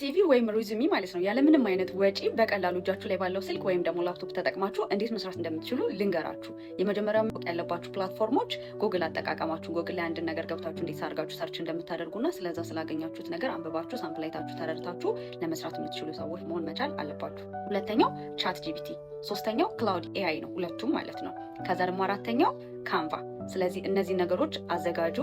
ሲቪ ወይም ሪዝዩሚ ማለት ነው ያለምንም አይነት ወጪ በቀላሉ እጃችሁ ላይ ባለው ስልክ ወይም ደግሞ ላፕቶፕ ተጠቅማችሁ እንዴት መስራት እንደምትችሉ ልንገራችሁ። የመጀመሪያው ማወቅ ያለባችሁ ፕላትፎርሞች ጉግል አጠቃቀማችሁ። ጉግል ላይ አንድን ነገር ገብታችሁ እንዴት አድርጋችሁ ሰርች እንደምታደርጉና ስለዛ ስላገኛችሁት ነገር አንብባችሁ ሳምፕል አይታችሁ ተረድታችሁ ለመስራት የምትችሉ ሰዎች መሆን መቻል አለባችሁ። ሁለተኛው ቻት ጂፒቲ፣ ሶስተኛው ክላውድ ኤአይ ነው፣ ሁለቱም ማለት ነው። ከዛ ደግሞ አራተኛው ካንቫ። ስለዚህ እነዚህ ነገሮች አዘጋጁ፣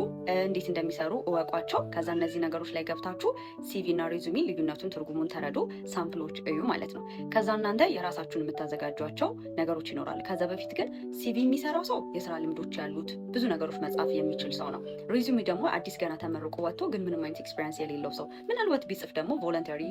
እንዴት እንደሚሰሩ እወቋቸው። ከዛ እነዚህ ነገሮች ላይ ገብታችሁ ሲቪ እና ሪዙሚ ልዩነቱን፣ ትርጉሙን ተረዱ፣ ሳምፕሎች እዩ ማለት ነው። ከዛ እናንተ የራሳችሁን የምታዘጋጇቸው ነገሮች ይኖራል። ከዛ በፊት ግን ሲቪ የሚሰራው ሰው የስራ ልምዶች ያሉት ብዙ ነገሮች መጻፍ የሚችል ሰው ነው። ሪዙሚ ደግሞ አዲስ ገና ተመርቆ ወጥቶ ግን ምንም አይነት ኤክስፔሪንስ የሌለው ሰው ምናልባት ቢጽፍ ደግሞ ቮለንተሪ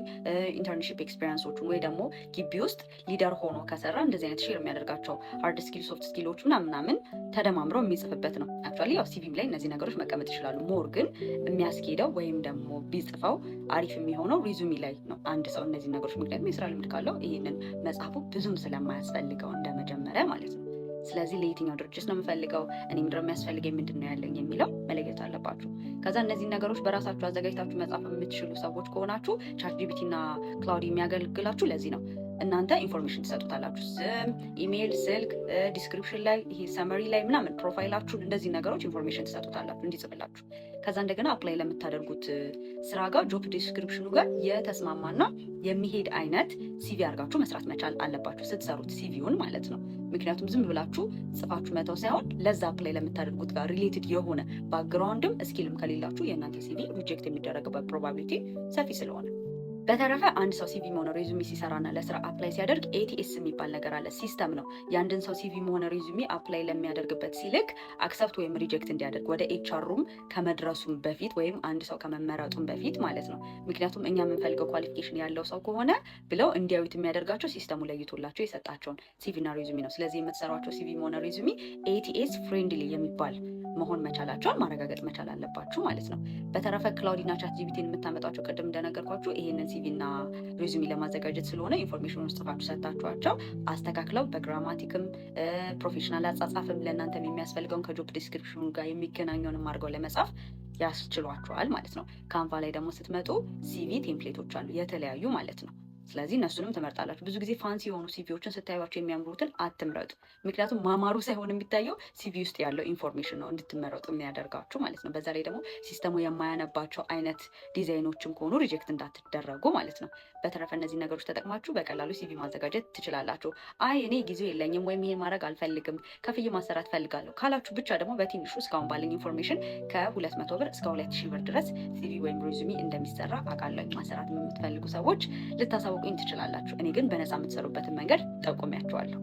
ኢንተርንሺፕ ኤክስፔሪንሶቹን ወይ ደግሞ ግቢ ውስጥ ሊደር ሆኖ ከሰራ እንደዚህ አይነት ሼር የሚያደርጋቸው ሃርድ ስኪል ሶፍት ስኪሎች ምናምን ተደማምረው የሚጽፍበት ነው። አክቹዋሊ ያው ሲቪም ላይ እነዚህ ነገሮች መቀመጥ ይችላሉ። ሞር ግን የሚያስኬደው ወይም ደግሞ ቢጽፈው አሪፍ የሚሆነው ሪዙሚ ላይ ነው አንድ ሰው እነዚህ ነገሮች፣ ምክንያቱም የስራ ልምድ ካለው ይህንን መጽሐፉ ብዙም ስለማያስፈልገው እንደመጀመሪያ ማለት ነው። ስለዚህ ለየትኛው ድርጅት ነው የምፈልገው፣ እኔ ምንድነው የሚያስፈልገኝ፣ ምንድን ነው ያለኝ የሚለው መለየት አለባችሁ። ከዛ እነዚህ ነገሮች በራሳችሁ አዘጋጅታችሁ መጻፍ የምትችሉ ሰዎች ከሆናችሁ ቻት ጂፒቲ እና ክላውድ የሚያገለግላችሁ ለዚህ ነው። እናንተ ኢንፎርሜሽን ትሰጡታላችሁ፣ ስም፣ ኢሜይል፣ ስልክ፣ ዲስክሪፕሽን ላይ ይሄ ሰመሪ ላይ ምናምን ፕሮፋይላችሁን፣ እንደዚህ ነገሮች ኢንፎርሜሽን ትሰጡታላችሁ እንዲጽፍላችሁ። ከዛ እንደገና አፕላይ ለምታደርጉት ስራ ጋር ጆብ ዲስክሪፕሽኑ ጋር የተስማማና የሚሄድ አይነት ሲቪ አድርጋችሁ መስራት መቻል አለባችሁ ስትሰሩት ሲቪውን ማለት ነው። ምክንያቱም ዝም ብላችሁ ጽፋችሁ መተው ሳይሆን ለዛ አፕላይ ለምታደርጉት ጋር ሪሌትድ የሆነ ባክግራውንድም ስኪልም ከሌላችሁ የእናንተ ሲቪ ሪጀክት የሚደረግበት ፕሮባቢሊቲ ሰፊ ስለሆነ። በተረፈ አንድ ሰው ሲቪ ሆነ ሬዙሚ ሲሰራና ለስራ አፕላይ ሲያደርግ ኤቲኤስ የሚባል ነገር አለ፣ ሲስተም ነው። የአንድን ሰው ሲቪ ሆነ ሬዙሚ አፕላይ ለሚያደርግበት ሲልክ አክሰፕት ወይም ሪጀክት እንዲያደርግ ወደ ኤችአር ሩም ከመድረሱም በፊት ወይም አንድ ሰው ከመመረጡም በፊት ማለት ነው። ምክንያቱም እኛ የምንፈልገው ኳሊፊኬሽን ያለው ሰው ከሆነ ብለው እንዲያዩት የሚያደርጋቸው ሲስተሙ ለይቶላቸው የሰጣቸውን ሲቪና ሬዙሚ ነው። ስለዚህ የምትሰሯቸው ሲቪ ሆነ ሬዙሚ ኤቲኤስ ፍሬንድሊ የሚባል መሆን መቻላቸውን ማረጋገጥ መቻል አለባችሁ ማለት ነው። በተረፈ ክላውዲና ቻት ጂፒቲን የምታመጣቸው ቅድም እንደነገርኳችሁ ይሄንን ሲቪ እና ሬዙሚ ለማዘጋጀት ስለሆነ ኢንፎርሜሽኑን ጽፋችሁ ሰጥታችኋቸው አስተካክለው በግራማቲክም ፕሮፌሽናል አጻጻፍም ለእናንተም የሚያስፈልገውን ከጆብ ዲስክሪፕሽኑ ጋር የሚገናኘውንም አድርገው ለመጻፍ ያስችሏቸዋል ማለት ነው። ካንቫ ላይ ደግሞ ስትመጡ ሲቪ ቴምፕሌቶች አሉ የተለያዩ ማለት ነው። ስለዚህ እነሱንም ትመርጣላችሁ። ብዙ ጊዜ ፋንሲ የሆኑ ሲቪዎችን ስታዩቸው የሚያምሩትን አትምረጡ። ምክንያቱም ማማሩ ሳይሆን የሚታየው ሲቪ ውስጥ ያለው ኢንፎርሜሽን ነው እንድትመረጡ የሚያደርጋችሁ ማለት ነው። በዛ ላይ ደግሞ ሲስተሙ የማያነባቸው አይነት ዲዛይኖችም ከሆኑ ሪጀክት እንዳትደረጉ ማለት ነው። በተረፈ እነዚህ ነገሮች ተጠቅማችሁ በቀላሉ ሲቪ ማዘጋጀት ትችላላችሁ። አይ እኔ ጊዜው የለኝም ወይም ይሄን ማድረግ አልፈልግም ከፍዬ ማሰራት ፈልጋለሁ ካላችሁ ብቻ ደግሞ በትንሹ እስካሁን ባለኝ ኢንፎርሜሽን ከ200 ብር እስከ 2000 ብር ድረስ ሲቪ ወይም ሬዙሚ እንደሚሰራ አውቃለሁ። ማሰራት የምትፈልጉ ሰዎች ልታሳውቁኝ ትችላላችሁ። እኔ ግን በነፃ የምትሰሩበትን መንገድ ጠቁሚያችኋለሁ።